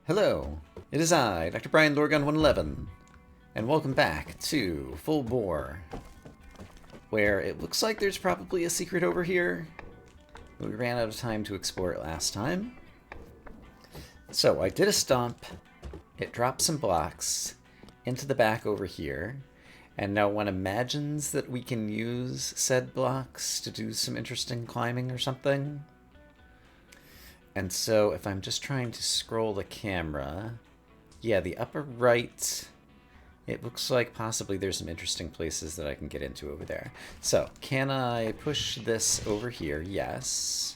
Hello, it is I, Dr. Brian Lorgun111, and welcome back to Full Boar, where it looks like there's probably a secret over here, but we ran out of time to explore it last time. So I did a stomp, it dropped some blocks into the back over here, and now one imagines that we can use said blocks to do some interesting climbing or something. And so if I'm just trying to scroll the camera, yeah, the upper right, it looks like possibly there's some interesting places that I can get into over there. So can I push this over here? Yes.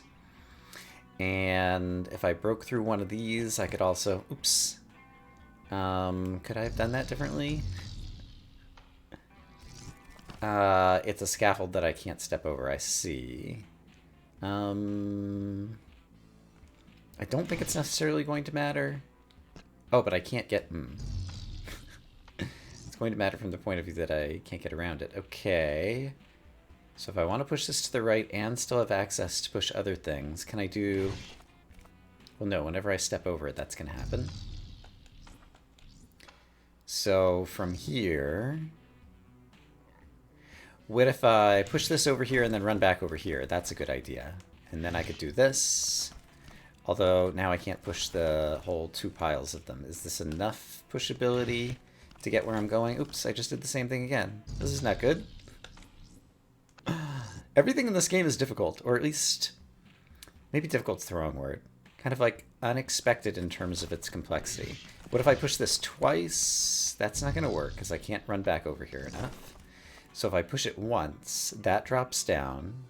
And if I broke through one of these, I could also, oops. Could I have done that differently? It's a scaffold that I can't step over, I see. I don't think it's necessarily going to matter. Oh, but I can't get... It's going to matter from the point of view that I can't get around it. Okay. So if I want to push this to the right and still have access to push other things, can I do... Well, no, whenever I step over it, that's going to happen. So from here... What if I push this over here and then run back over here? That's a good idea. And then I could do this... Although now I can't push the whole two piles of them. Is this enough pushability to get where I'm going? Oops, I just did the same thing again. This is not good. Everything in this game is difficult, or at least, maybe difficult's the wrong word. Kind of like unexpected in terms of its complexity. What if I push this twice? That's not going to work because I can't run back over here enough. So if I push it once, that drops down.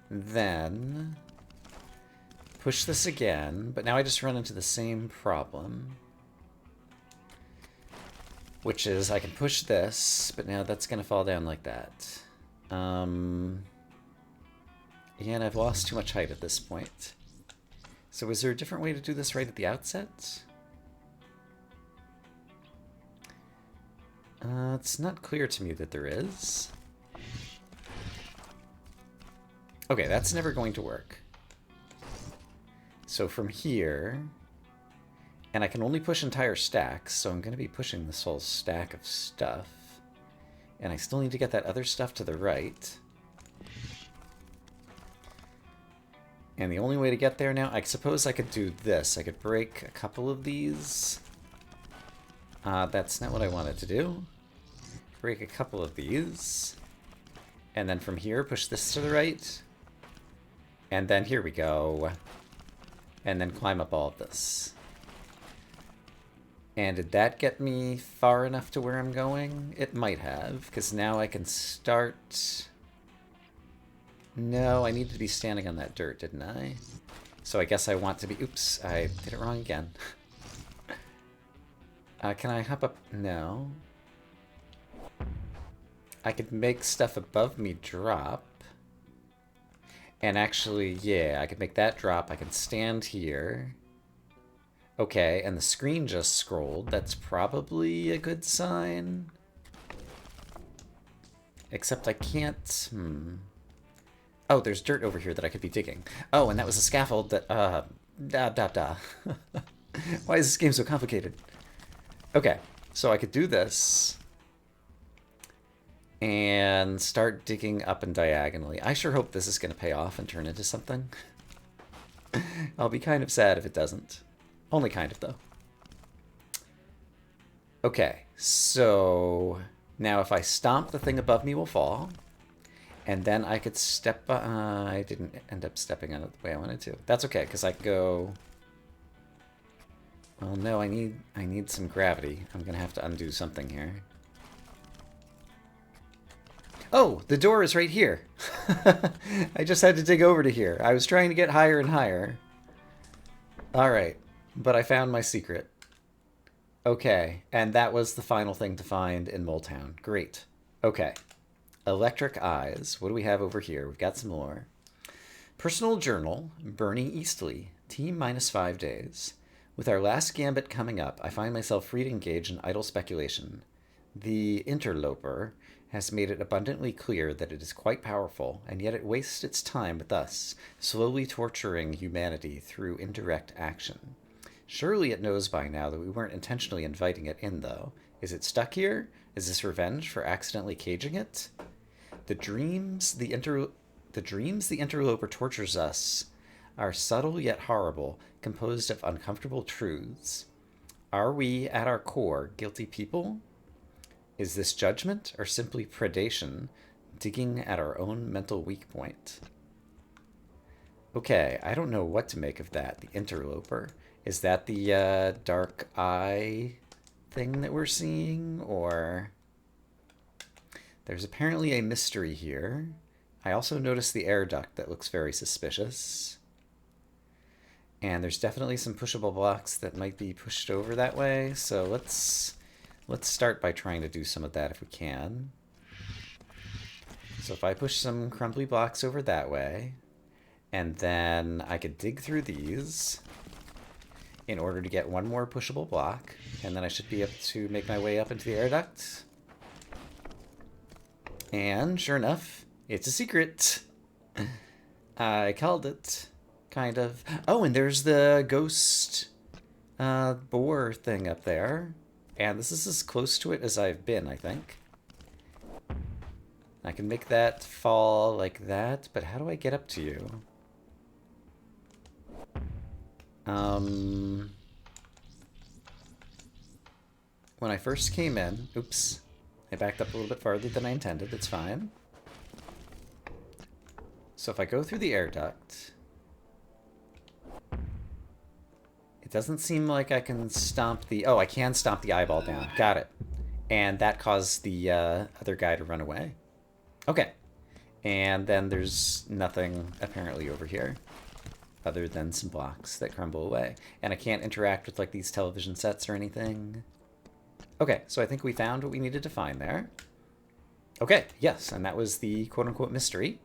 Then... push this again, but now I just run into the same problem. Which is, I can push this, but now that's going to fall down like that. And I've lost too much height at this point. So is there a different way to do this right at the outset? It's not clear to me that there is. Okay, that's never going to work. So from here, and I can only push entire stacks, so I'm going to be pushing this whole stack of stuff. And I still need to get that other stuff to the right. And the only way to get there now, I suppose I could do this. I could break a couple of these. That's not what I wanted to do. Break a couple of these. And then from here, push this to the right. And then here we go. And then climb up all of this. And did that get me far enough to where I'm going? It might have, because now I can start... No, I need to be standing on that dirt, didn't I? So I guess I want to be... Oops, I did it wrong again. Can I hop up? No. I could make stuff above me drop. And actually, yeah, I could make that drop. I can stand here. Okay, and the screen just scrolled. That's probably a good sign. Except I can't... Oh, there's dirt over here that I could be digging. Oh, and that was a scaffold that... Why is this game so complicated? Okay, so I could do this... and start digging up and diagonally. I sure hope this is going to pay off and turn into something. I'll be kind of sad if it doesn't. Only kind of, though. Okay, so now if I stomp, the thing above me will fall. And then I could step... I didn't end up stepping on it the way I wanted to. That's okay, because I could go... Well, no, I need some gravity. I'm going to have to undo something here. Oh, the door is right here. I just had to dig over to here. I was trying to get higher and higher. Alright, but I found my secret. Okay, and that was the final thing to find in Mole Town. Great. Okay. Electric eyes. What do we have over here? We've got some more. Personal journal, Bernie Eastley. Team -5 days. With our last gambit coming up, I find myself free to engage in idle speculation. The interloper has made it abundantly clear that it is quite powerful, and yet it wastes its time with us, slowly torturing humanity through indirect action. Surely it knows by now that we weren't intentionally inviting it in, though. Is it stuck here? Is this revenge for accidentally caging it? The dreams the interloper tortures us are subtle yet horrible, composed of uncomfortable truths. Are we, at our core, guilty people? Is this judgment or simply predation, digging at our own mental weak point? Okay, I don't know what to make of that, the interloper. Is that the dark eye thing that we're seeing, or... There's apparently a mystery here. I also noticed the air duct that looks very suspicious. And there's definitely some pushable blocks that might be pushed over that way, so let's start by trying to do some of that if we can. So if I push some crumbly blocks over that way, and then I could dig through these in order to get one more pushable block, and then I should be able to make my way up into the air duct. And sure enough, it's a secret. I called it, kind of. Oh, and there's the ghost boar thing up there. And this is as close to it as I've been, I think. I can make that fall like that, but how do I get up to you? When I first came in, oops, I backed up a little bit farther than I intended, it's fine. So if I go through the air duct, it doesn't seem like I can stomp the... Oh, I can stomp the eyeball down. Got it. And that caused the other guy to run away. Okay. And then there's nothing apparently over here other than some blocks that crumble away. And I can't interact with like these television sets or anything. Okay, so I think we found what we needed to find there. Okay, yes, and that was the quote-unquote mystery.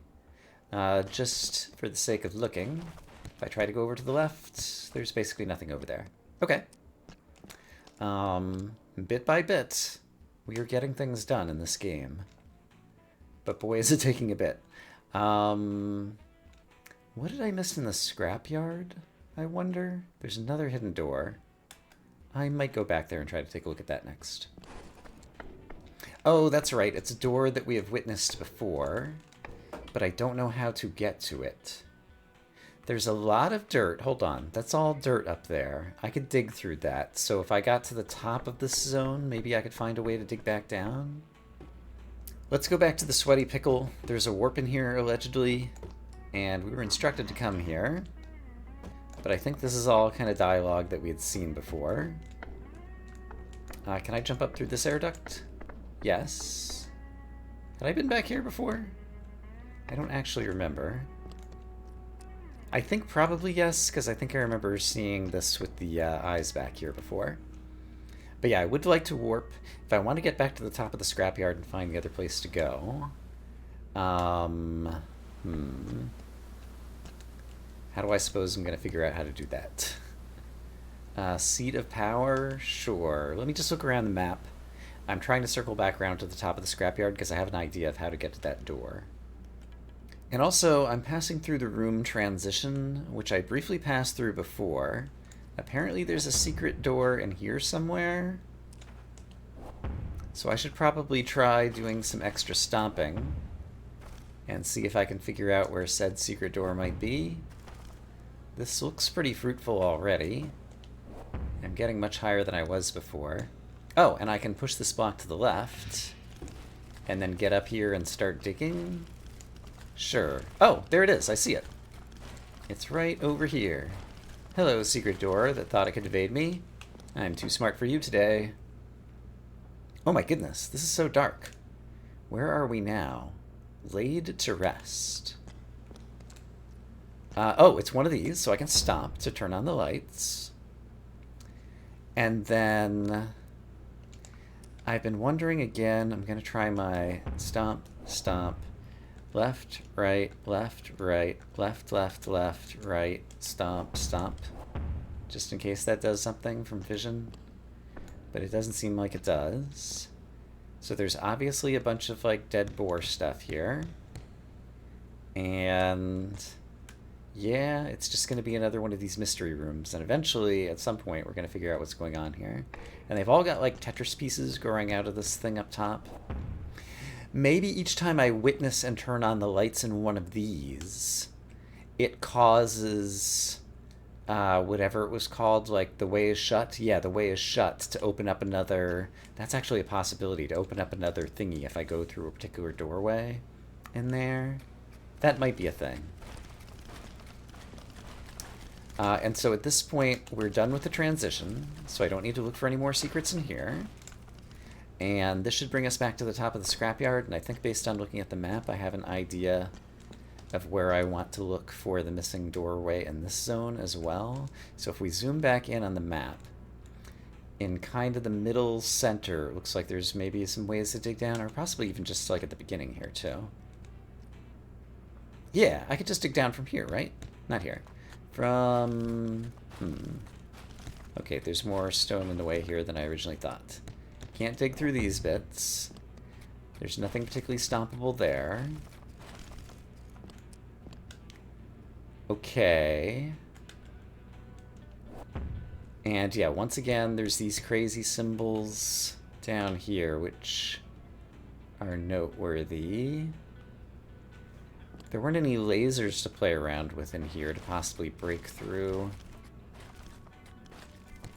Just for the sake of looking, if I try to go over to the left, there's basically nothing over there. Okay. Bit by bit, we are getting things done in this game. But boy, is it taking a bit. What did I miss in the scrapyard, I wonder? There's another hidden door. I might go back there and try to take a look at that next. Oh, that's right. It's a door that we have witnessed before, but I don't know how to get to it. There's a lot of dirt. Hold on. That's all dirt up there. I could dig through that. So if I got to the top of this zone, maybe I could find a way to dig back down. Let's go back to the Sweaty Pickle. There's a warp in here, allegedly, and we were instructed to come here. But I think this is all kind of dialogue that we had seen before. Can I jump up through this air duct? Yes. Had I been back here before? I don't actually remember. I think probably yes, because I think I remember seeing this with the eyes back here before. But yeah, I would like to warp. If I want to get back to the top of the scrapyard and find the other place to go. How do I suppose I'm going to figure out how to do that? Seat of power? Sure. Let me just look around the map. I'm trying to circle back around to the top of the scrapyard because I have an idea of how to get to that door. And also, I'm passing through the room transition, which I briefly passed through before. Apparently there's a secret door in here somewhere. So I should probably try doing some extra stomping and see if I can figure out where said secret door might be. This looks pretty fruitful already. I'm getting much higher than I was before. Oh, and I can push this block to the left and then get up here and start digging? Sure. Oh, there it is. I see it. It's right over here. Hello, secret door that thought it could evade me. I'm too smart for you today. Oh my goodness, this is so dark. Where are we now? Laid to rest. Oh, it's one of these, so I can stop to turn on the lights. And then I've been wondering again, I'm going to try my stomp, stomp, left, right, left, right, left, left, left, right, stomp, stomp. Just in case that does something from vision. But it doesn't seem like it does. So there's obviously a bunch of, like, dead boar stuff here. And yeah, it's just going to be another one of these mystery rooms. And eventually, at some point, we're going to figure out what's going on here. And they've all got, like, Tetris pieces growing out of this thing up top. Maybe each time I witness and turn on the lights in one of these, it causes whatever it was called, like the way is shut. Yeah, the way is shut to open up another. That's actually a possibility, to open up another thingy if I go through a particular doorway in there. That might be a thing. And so at this point, we're done with the transition, so I don't need to look for any more secrets in here. And this should bring us back to the top of the scrapyard, and I think based on looking at the map, I have an idea of where I want to look for the missing doorway in this zone as well. So if we zoom back in on the map, in kind of the middle center, it looks like there's maybe some ways to dig down, or possibly even just like at the beginning here too. Yeah, I could just dig down from here, right? Not here. From... Okay, there's more stone in the way here than I originally thought. Can't dig through these bits. There's nothing particularly stompable there. Okay. And yeah, once again, there's these crazy symbols down here, which are noteworthy. There weren't any lasers to play around with in here to possibly break through.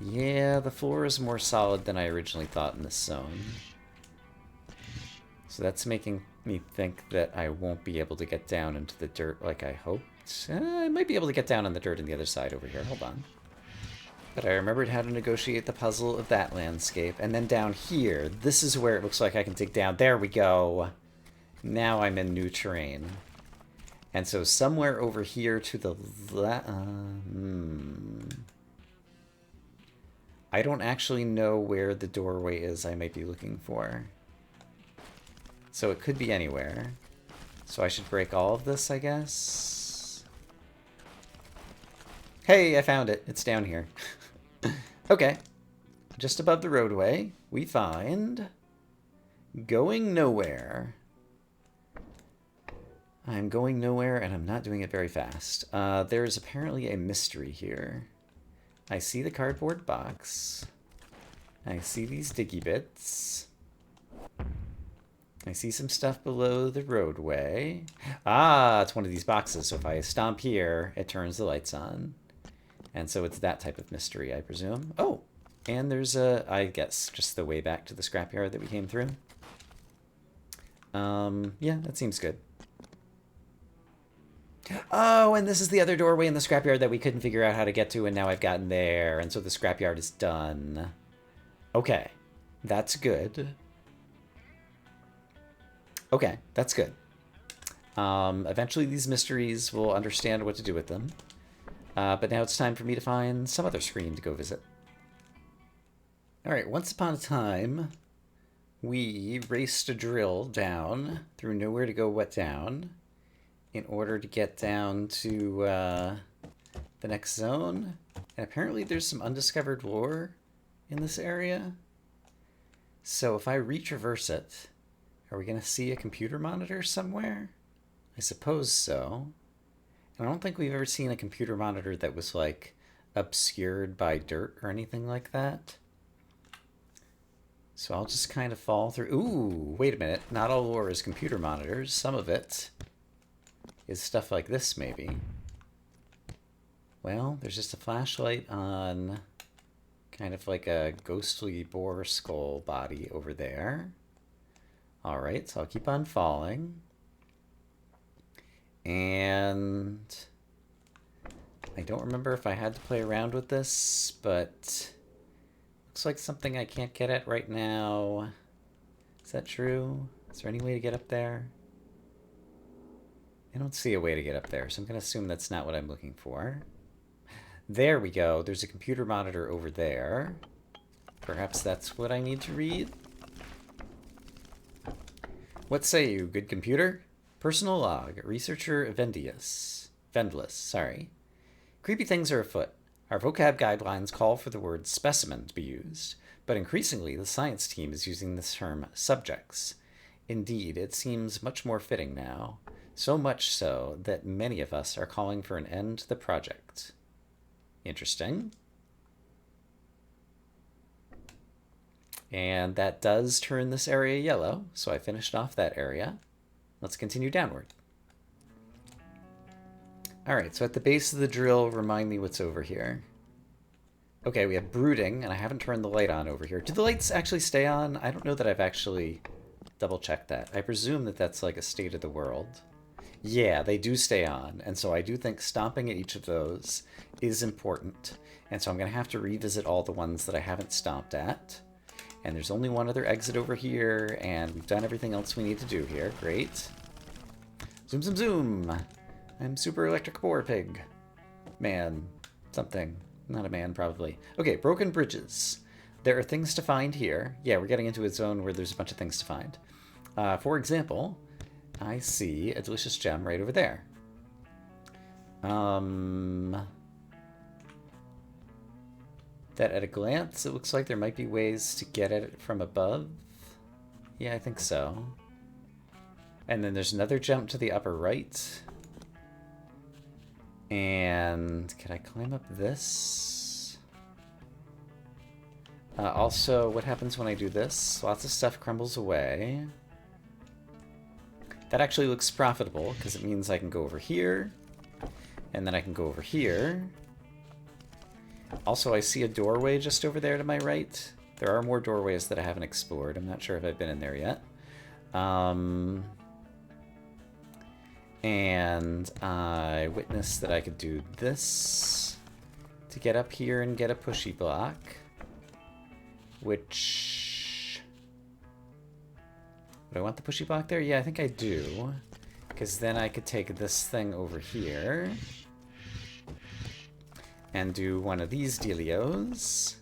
Yeah, the floor is more solid than I originally thought in this zone. So that's making me think that I won't be able to get down into the dirt like I hoped. I might be able to get down on the dirt on the other side over here. Hold on. But I remembered how to negotiate the puzzle of that landscape. And then down here, this is where it looks like I can dig down. There we go. Now I'm in new terrain. And so somewhere over here to the I don't actually know where the doorway is I might be looking for. So it could be anywhere. So I should break all of this, I guess. Hey, I found it. It's down here. Okay. Just above the roadway, we find going nowhere. I'm going nowhere, and I'm not doing it very fast. There's apparently a mystery here. I see the cardboard box. I see these diggy bits. I see some stuff below the roadway. Ah, it's one of these boxes, so if I stomp here, it turns the lights on. And so it's that type of mystery, I presume. Oh, and there's a, I guess, just the way back to the scrapyard that we came through. Yeah, that seems good. Oh, and this is the other doorway in the scrapyard that we couldn't figure out how to get to, and now I've gotten there, and so the scrapyard is done. Okay, that's good. Okay, that's good. Eventually these mysteries will understand what to do with them. But now it's time for me to find some other screen to go visit. Alright, once upon a time, we raced a drill down through nowhere to go what down in order to get down to the next zone. And apparently there's some undiscovered lore in this area. So if I retraverse it, are we going to see a computer monitor somewhere? I suppose so. And I don't think we've ever seen a computer monitor that was, like, obscured by dirt or anything like that. So I'll just kind of fall through. Ooh, wait a minute. Not all lore is computer monitors. Some of it is stuff like this, maybe. Well, there's just a flashlight on kind of like a ghostly boar skull body over there. Alright, so I'll keep on falling. And I don't remember if I had to play around with this, but looks like something I can't get at right now. Is that true? Is there any way to get up there? I don't see a way to get up there, so I'm going to assume that's not what I'm looking for. There we go. There's a computer monitor over there. Perhaps that's what I need to read? What say you, good computer? Personal log, researcher Vendless, sorry. Creepy things are afoot. Our vocab guidelines call for the word specimen to be used, but increasingly the science team is using the term subjects. Indeed, it seems much more fitting now, so much so that many of us are calling for an end to the project. Interesting. And that does turn this area yellow, so I finished off that area. Let's continue downward. Alright, so at the base of the drill, remind me what's over here. Okay, we have brooding, and I haven't turned the light on over here. Do the lights actually stay on? I don't know that I've actually double-checked that. I presume that that's like a state of the world. Yeah, they do stay on, and so I do think stomping at each of those is important. And so I'm going to have to revisit all the ones that I haven't stomped at. And there's only one other exit over here, and we've done everything else we need to do here. Great. Zoom, zoom, zoom! I'm super electric boar pig. Man. Something. Not a man, probably. Okay, broken bridges. There are things to find here. Yeah, we're getting into a zone where there's a bunch of things to find. For example, I see a delicious gem right over there. That at a glance, it looks like there might be ways to get at it from above. Yeah, I think so. And then there's another jump to the upper right. And can I climb up this? Also, what happens when I do this? Lots of stuff crumbles away. That actually looks profitable, because it means I can go over here, and then I can go over here. Also, I see a doorway just over there to my right. There are more doorways that I haven't explored. I'm not sure if I've been in there yet. And I witnessed that I could do this to get up here and get a pushy block. Which... do I want the pushy block there? Yeah, I think I do. Because then I could take this thing over here and do one of these dealios.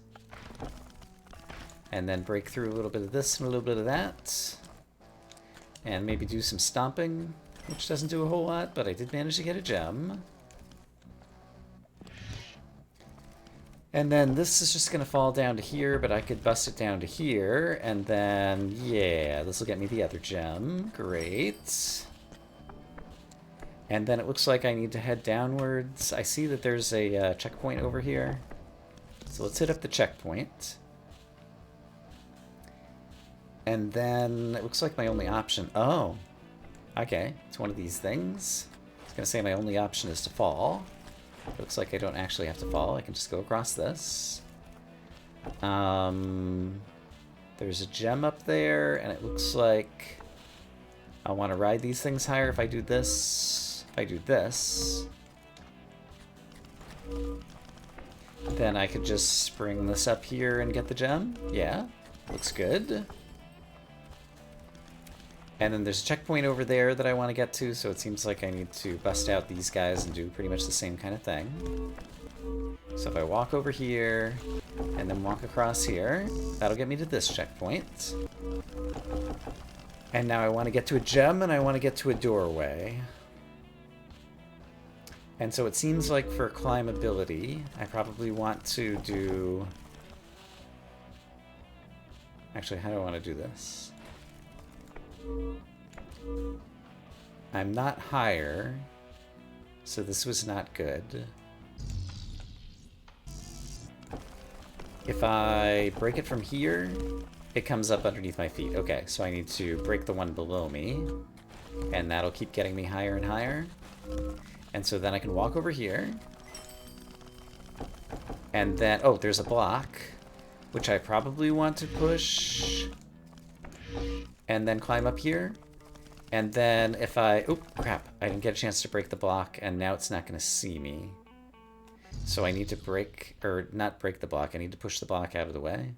And then break through a little bit of this and a little bit of that. And maybe do some stomping, which doesn't do a whole lot, but I did manage to get a gem. And then this is just going to fall down to here, but I could bust it down to here, and then, yeah, this will get me the other gem. Great. And then it looks like I need to head downwards. I see that there's a checkpoint over here. So let's hit up the checkpoint. And then it looks like my only option... oh, okay, it's one of these things. I was going to say my only option is to fall. Looks like I don't actually have to fall. I can just go across this. There's a gem up there, and it looks like I want to ride these things higher if I do this. If I do this, then I could just spring this up here and get the gem. Yeah, looks good. And then there's a checkpoint over there that I want to get to, so it seems like I need to bust out these guys and do pretty much the same kind of thing. So if I walk over here, and then walk across here, that'll get me to this checkpoint. And now I want to get to a gem, and I want to get to a doorway. And so it seems like for climbability, I probably want to do... actually, how do I want to do this? I'm not higher, so this was not good. If I break it from here, it comes up underneath my feet. Okay, so I need to break the one below me, and that'll keep getting me higher and higher. And so then I can walk over here, and then, oh, there's a block, which I probably want to push, and then climb up here. And then if I... oh, crap. I didn't get a chance to break the block, and now it's not going to see me. So I need to break... or not break the block. I need to push the block out of the way.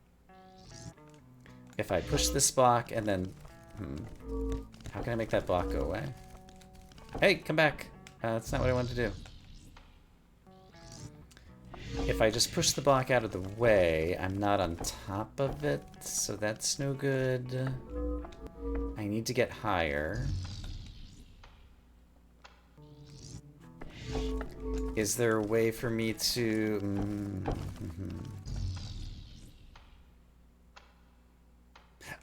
If I push this block and then... how can I make that block go away? Hey, come back. That's not what I wanted to do. If I just push the block out of the way, I'm not on top of it, so that's no good. I need to get higher. Is there a way for me to...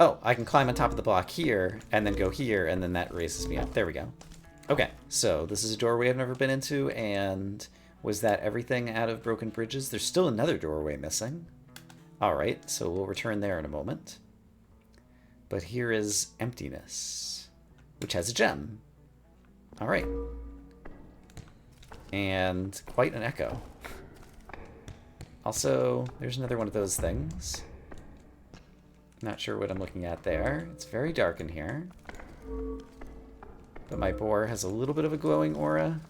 Oh, I can climb on top of the block here, and then go here, and then that raises me up. There we go. Okay, so this is a doorway I've never been into, and was that everything out of Broken Bridges? There's still another doorway missing. Alright, so we'll return there in a moment. But here is Emptiness, which has a gem. Alright. And quite an echo. Also, there's another one of those things. Not sure what I'm looking at there. It's very dark in here. But my boar has a little bit of a glowing aura.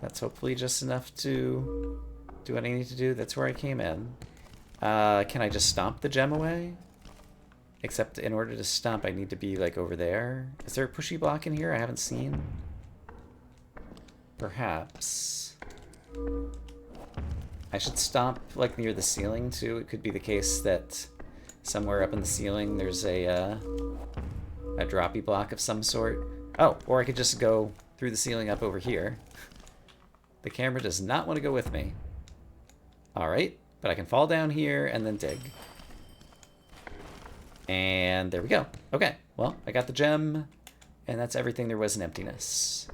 That's hopefully just enough to do what I need to do. That's where I came in. Can I just stomp the gem away? Except in order to stomp, I need to be, like, over there. Is there a pushy block in here I haven't seen? Perhaps. I should stomp, like, near the ceiling, too. It could be the case that somewhere up in the ceiling there's a droppy block of some sort. Oh, or I could just go through the ceiling up over here. The camera does not want to go with me. Alright, but I can fall down here and then dig. And there we go. Okay, well, I got the gem, and that's everything there was in Emptiness.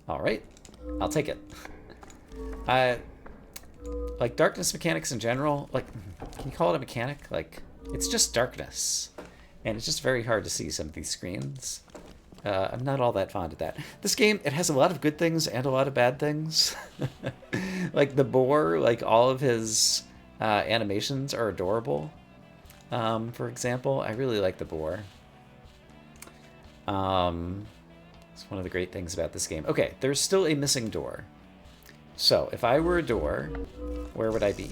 Alright, I'll take it. Like, darkness mechanics in general, like, can you call it a mechanic? Like, it's just darkness. And it's just very hard to see some of these screens. I'm not all that fond of that. This game, it has a lot of good things and a lot of bad things. Like the boar, like all of his animations are adorable. For example, I really like the boar. It's one of the great things about this game. Okay, there's still a missing door. So, if I were a door, where would I be?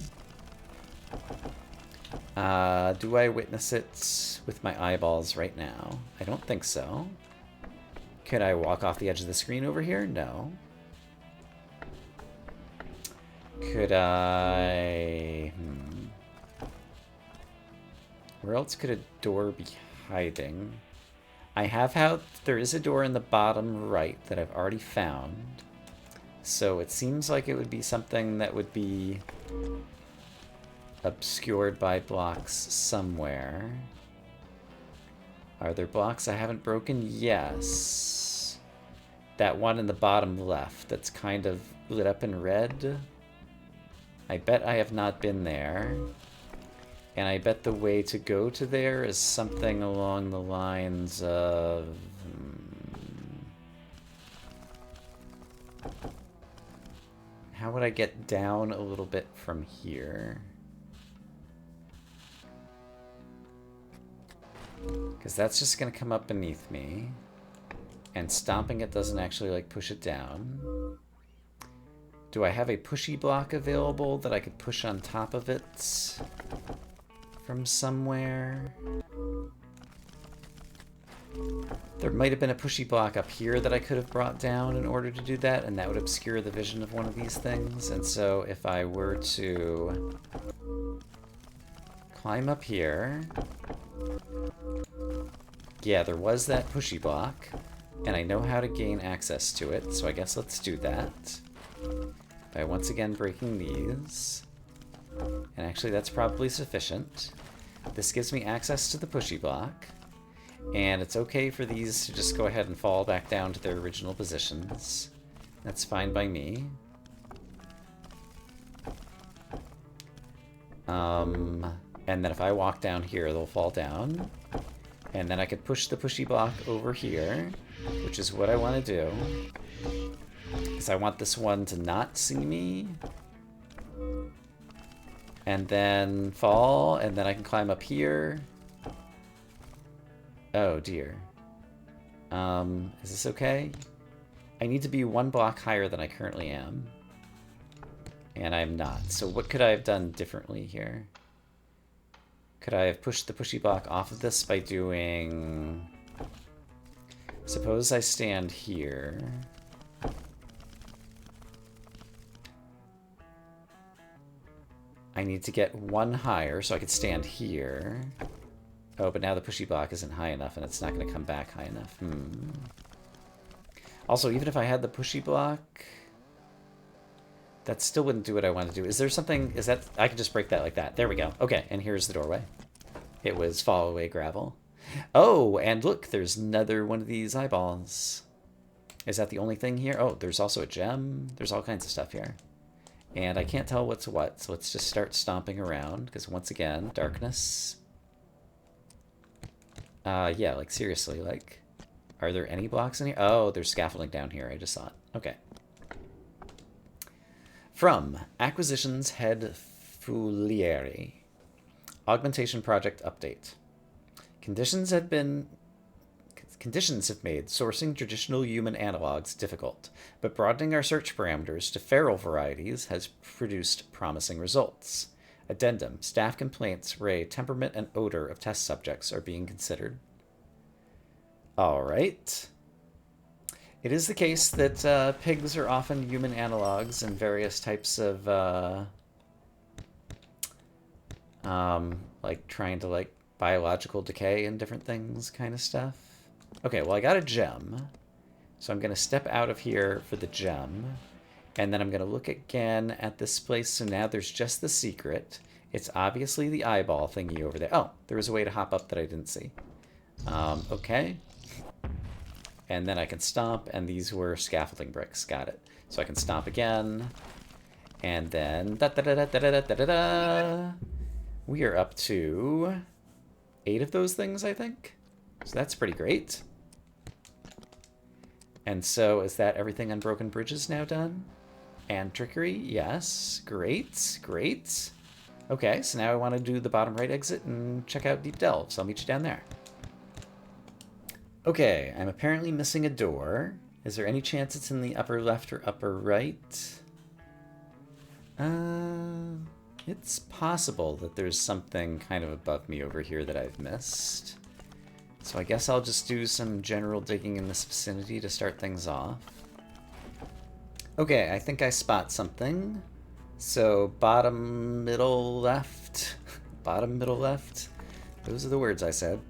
Do I witness it with my eyeballs right now? I don't think so. Could I walk off the edge of the screen over here? No. Could I... Where else could a door be hiding? I have had... There is a door in the bottom right that I've already found. So it seems like it would be something that would be obscured by blocks somewhere. Are there blocks I haven't broken? Yes. That one in the bottom left that's kind of lit up in red. I bet I have not been there. And I bet the way to go to there is something along the lines of... How would I get down a little bit from here? Because that's just going to come up beneath me. And stomping it doesn't actually, like, push it down. Do I have a pushy block available that I could push on top of it from somewhere? There might have been a pushy block up here that I could have brought down in order to do that, and that would obscure the vision of one of these things. And so if I were to climb up here... Yeah, there was that pushy block, and I know how to gain access to it, so I guess let's do that. By once again breaking these. And actually that's probably sufficient. This gives me access to the pushy block. And it's okay for these to just go ahead and fall back down to their original positions. That's fine by me. And then if I walk down here, they'll fall down. And then I could push the pushy block over here, which is what I want to do. Because I want this one to not see me. And then fall, and then I can climb up here. Oh dear. Is this okay? I need to be one block higher than I currently am. And I'm not. So what could I have done differently here? Could I have pushed the pushy block off of this by doing... Suppose I stand here. I need to get one higher so I could stand here. Oh, but now the pushy block isn't high enough and it's not going to come back high enough. Also, even if I had the pushy block, that still wouldn't do what I want to do. Is there something... Is that... I can just break that like that. There we go. Okay, and here's the doorway. It was fall away gravel. Oh, and look, there's another one of these eyeballs. Is that the only thing here? Oh, there's also a gem. There's all kinds of stuff here. And I can't tell what's what, so let's just start stomping around, because once again, darkness. Yeah, like seriously, like, are there any blocks in here? Oh, there's scaffolding down here. I just saw it. Okay. From Acquisitions Head Fulieri. Augmentation Project Update. Conditions have made sourcing traditional human analogs difficult, but broadening our search parameters to feral varieties has produced promising results. Addendum. Staff complaints re temperament and odor of test subjects are being considered. Alright. It is the case that pigs are often human analogs in various types of, like trying to, like, biological decay and different things kind of stuff. Okay, well, I got a gem. So I'm going to step out of here for the gem. And then I'm going to look again at this place. So now there's just the secret. It's obviously the eyeball thingy over there. Oh, there was a way to hop up that I didn't see. Okay. And then I can stomp, and these were scaffolding bricks. Got it. So I can stomp again. And then... we are up to 8 of those things, I think. So that's pretty great. And so is that everything on Broken Bridges now done? And Trickery? Yes. Great. Great. Okay, so now I want to do the bottom right exit and check out Deep Delves. I'll meet you down there. Okay, I'm apparently missing a door. Is there any chance it's in the upper left or upper right? It's possible that there's something kind of above me over here that I've missed. So I guess I'll just do some general digging in this vicinity to start things off. Okay, I think I spot something. So bottom, middle, left. Bottom, middle, left. Those are the words I said.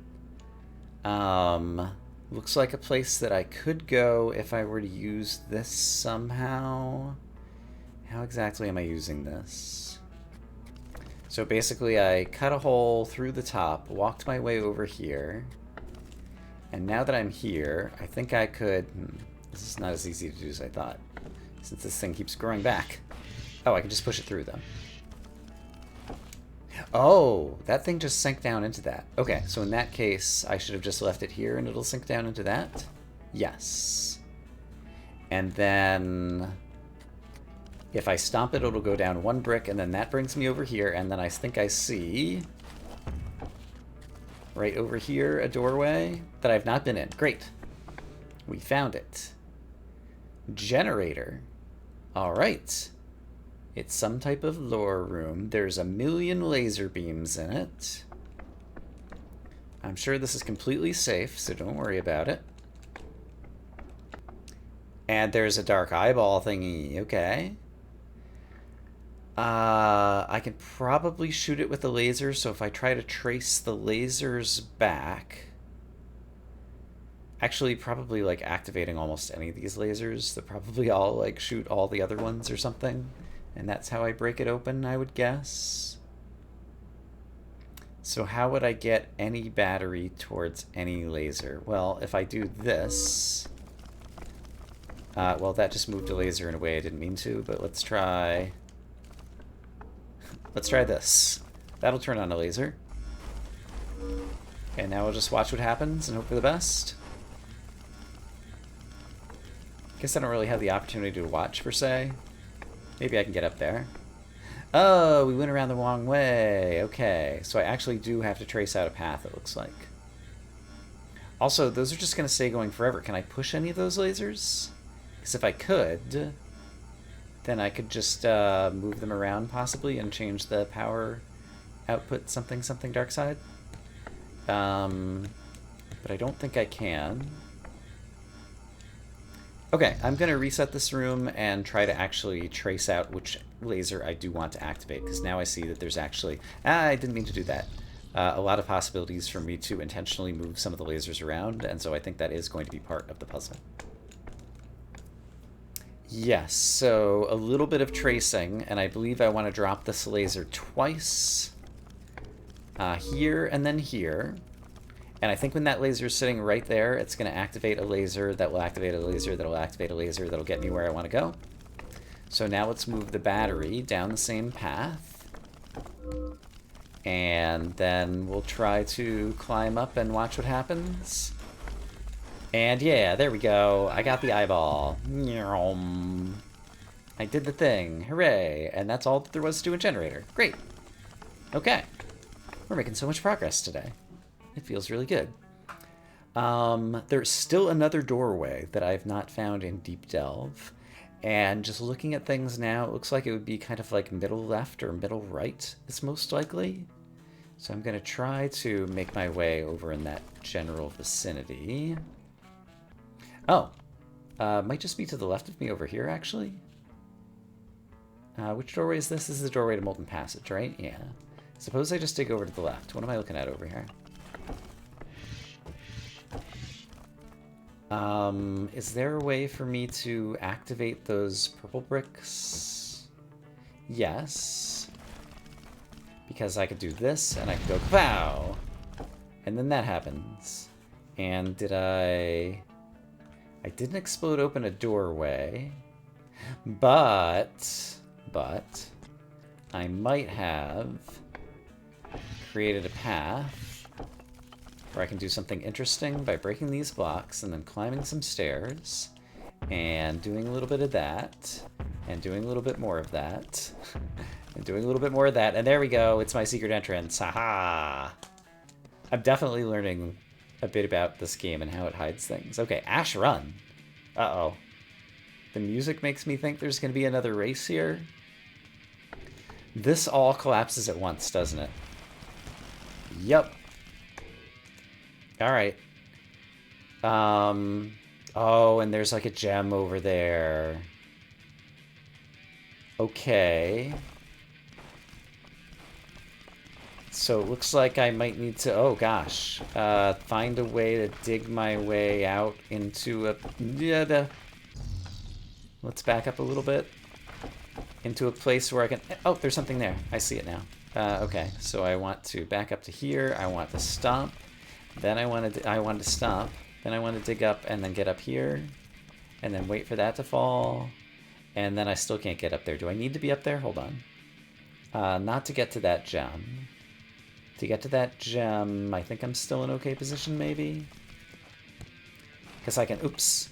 Looks like a place that I could go if I were to use this somehow. How exactly am I using this? So basically I cut a hole through the top, walked my way over here, and now that I'm here, I think I could... this is not as easy to do as I thought, since this thing keeps growing back. Oh, I can just push it through, though. Oh, that thing just sank down into that. Okay, so in that case, I should have just left it here and it'll sink down into that? Yes. And then... if I stomp it, it'll go down 1 brick, and then that brings me over here, and then I think I see... right over here, a doorway that I've not been in. Great. We found it. Generator. Alright. It's some type of lore room. There's a million laser beams in it. I'm sure this is completely safe, so don't worry about it. And there's a dark eyeball thingy. Okay. I can probably shoot it with a laser, so if I try to trace the lasers back... actually, probably, like, activating almost any of these lasers. They'll probably all, like, shoot all the other ones or something. And that's how I break it open, I would guess. So how would I get any battery towards any laser? Well, if I do this... well, that just moved a laser in a way I didn't mean to, but let's try... let's try this. That'll turn on a laser. And now we'll just watch what happens and hope for the best. Guess I don't really have the opportunity to watch, per se. Maybe I can get up there. Oh, we went around the wrong way. Okay, so I actually do have to trace out a path, it looks like. Also, those are just going to stay going forever. Can I push any of those lasers? Because if I could, then I could just move them around, possibly, and change the power output something dark side. But I don't think I can. Okay, I'm going to reset this room and try to actually trace out which laser I do want to activate, because now I see that there's actually... I didn't mean to do that. A lot of possibilities for me to intentionally move some of the lasers around, and so I think that is going to be part of the puzzle. Yes, so a little bit of tracing, and I believe I want to drop this laser twice. Here and then here. And I think when that laser is sitting right there, it's going to activate a laser that will activate a laser that will activate a laser that'll get me where I want to go. So now let's move the battery down the same path. And then we'll try to climb up and watch what happens. And yeah, there we go. I got the eyeball. I did the thing. Hooray. And that's all that there was to do in generator. Great. Okay. We're making so much progress today. It feels really good. There's still another doorway that I've not found in Deep Delve. And just looking at things now, it looks like it would be kind of like middle left or middle right is most likely. So I'm going to try to make my way over in that general vicinity. Oh, might just be to the left of me over here, actually. Which doorway is this? This is the doorway to Molten Passage, right? Yeah. Suppose I just dig over to the left. What am I looking at over here? Is there a way for me to activate those purple bricks? Yes. Because I could do this, and I could go pow! And then that happens. And did I didn't explode open a doorway, but I might have created a path where I can do something interesting by breaking these blocks and then climbing some stairs and doing a little bit of that and doing a little bit more of that and doing a little bit more of that. And there we go. It's my secret entrance. Haha. I'm definitely learning a bit about this game and how it hides things. Okay, Ash Run. Uh-oh. The music makes me think there's going to be another race here. This all collapses at once, doesn't it? Yep. Alright. Oh, and there's like a gem over there. Okay. So it looks like I might need to, oh gosh, find a way to dig my way out into a, let's back up a little bit, into a place where I can, oh, there's something there. I see it now. Okay, so I want to back up to here. I want to stomp. Then I want to stomp. Then I want to dig up and then get up here. And then wait for that to fall. And then I still can't get up there. Do I need to be up there? Hold on. Not to get to that gem. To get to that gem, I think I'm still in okay position, maybe? Because I can, oops.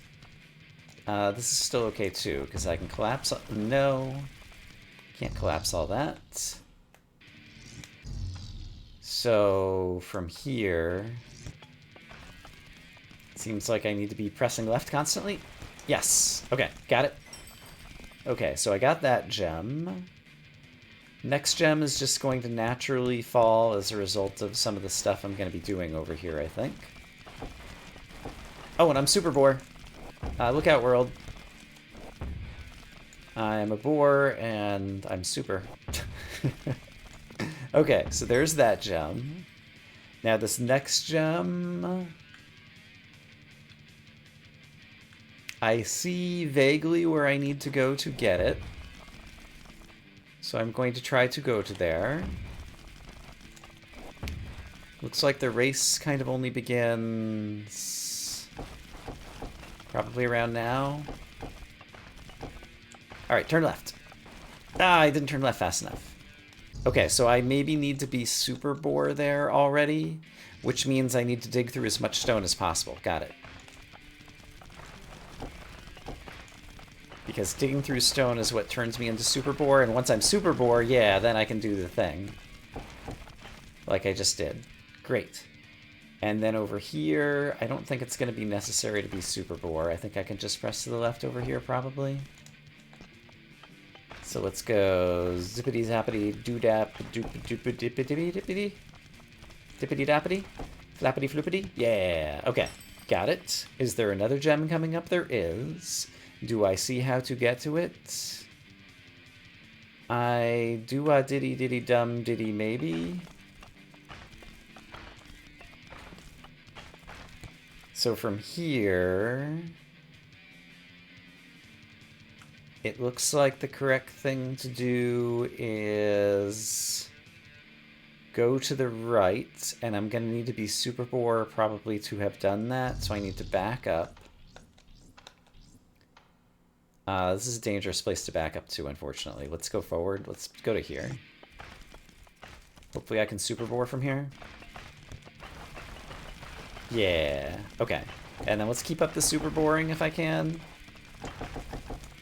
This is still okay, too, because I can collapse, no. Can't collapse all that. So, from here, it seems like I need to be pressing left constantly. Yes, okay, got it. Okay, so I got that gem. Next gem is just going to naturally fall as a result of some of the stuff I'm going to be doing over here, I think. Oh, and I'm super boar. Look out, world. I'm a boar, and I'm super. Okay, so there's that gem. Now this next gem... I see vaguely where I need to go to get it. So I'm going to try to go to there. Looks like the race kind of only begins probably around now. Alright, turn left. Ah, I didn't turn left fast enough. Okay, so I maybe need to be super boar there already, which means I need to dig through as much stone as possible. Got it. Because digging through stone is what turns me into super boar, and once I'm super boar, yeah, then I can do the thing. Like I just did. Great. And then over here, I don't think it's going to be necessary to be super boar. I think I can just press to the left over here, probably. So let's go zippity zappity doodap doopity dippity dippity dippity dappity flappity floopity. Yeah. Okay. Got it. Is there another gem coming up? There is. Do I see how to get to it? I do a diddy diddy dum diddy maybe. So from here, it looks like the correct thing to do is go to the right, and I'm going to need to be super boar probably to have done that, so I need to back up. This is a dangerous place to back up to, unfortunately. Let's go forward. Let's go to here. Hopefully I can super boar from here. Yeah, okay. And then let's keep up the super boring if I can.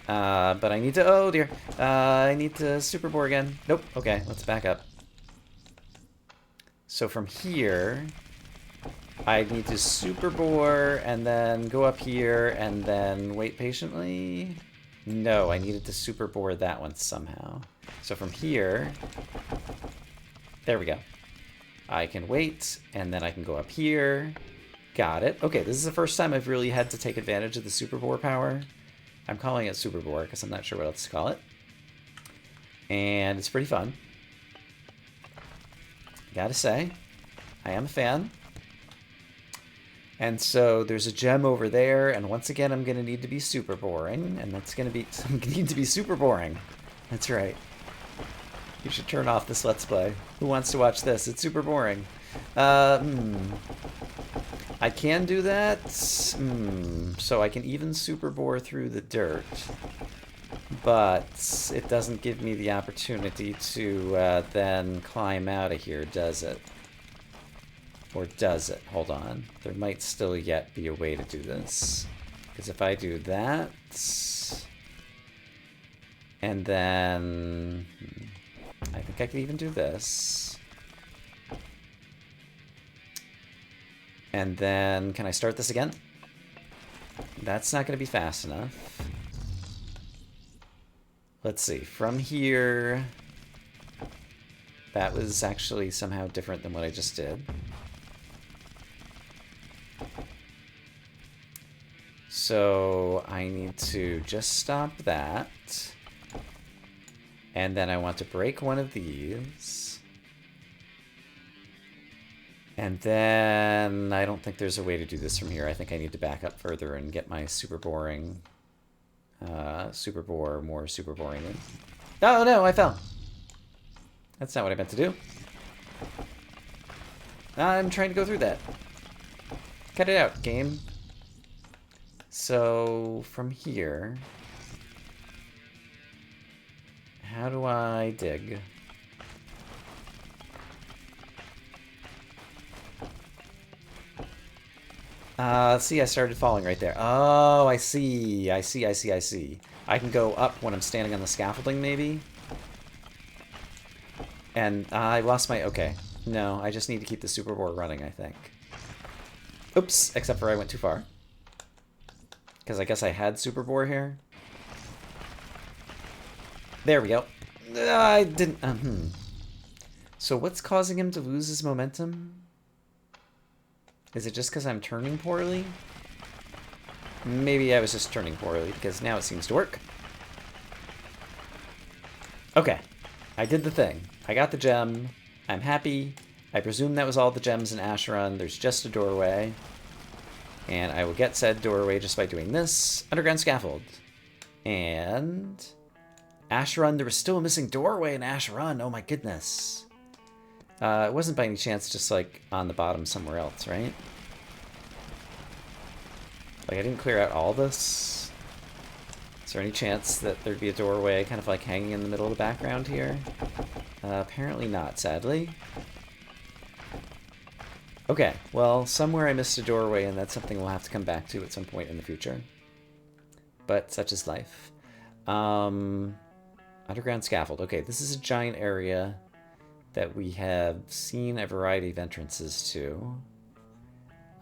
But I need to, oh dear. I need to super boar again. Nope, okay, let's back up. So from here, I need to super bore and then go up here and then wait patiently. No, I needed to super bore that one somehow. So from here, there we go. I can wait and then I can go up here. Got it. Okay, this is the first time I've really had to take advantage of the super bore power. I'm calling it super bore because I'm not sure what else to call it. And it's pretty fun. Gotta say, I am a fan. And so there's a gem over there, and once again I'm gonna need to be super boring, and that's gonna be need to be super boring. That's right. You should turn off this Let's Play. Who wants to watch this? It's super boring. I can do that. So I can even super bore through the dirt, but it doesn't give me the opportunity to then climb out of here, does it? Or does it? Hold on. There might still yet be a way to do this. Because if I do that, and then I think I could even do this. And then, can I start this again? That's not going to be fast enough. Let's see. From here, that was actually somehow different than what I just did. So I need to just stop that. And then I want to break one of these. And then I don't think there's a way to do this from here. I think I need to back up further and get my super boring, super bore, more super boring in. Oh no, I fell. That's not what I meant to do. I'm trying to go through that. Cut it out, game. So from here, how do I dig? See, I started falling right there. Oh, I see. I see. I can go up when I'm standing on the scaffolding, maybe? And I lost my... Okay. No, I just need to keep the super board running, I think. Oops, except for I went too far. Because I guess I had super bore here. There we go. I didn't... So what's causing him to lose his momentum? Is it just because I'm turning poorly? Maybe I was just turning poorly, because now it seems to work. Okay. I did the thing. I got the gem. I'm happy. I presume that was all the gems in Asheron. There's just a doorway. And I will get said doorway just by doing this. Underground scaffold. And... Asheron, there was still a missing doorway in Asheron. Oh my goodness. It wasn't by any chance just like on the bottom somewhere else, right? Like I didn't clear out all this. Is there any chance that there'd be a doorway kind of like hanging in the middle of the background here? Apparently not, sadly. Okay, well, somewhere I missed a doorway, and that's something we'll have to come back to at some point in the future. But such is life. Underground scaffold. Okay, this is a giant area that we have seen a variety of entrances to.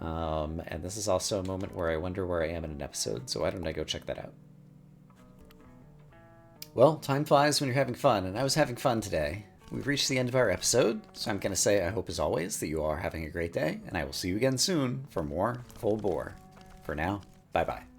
And this is also a moment where I wonder where I am in an episode, so why don't I go check that out? Well, time flies when you're having fun, and I was having fun today. We've reached the end of our episode, so I'm going to say I hope as always that you are having a great day, and I will see you again soon for more Full Bore. For now, bye-bye.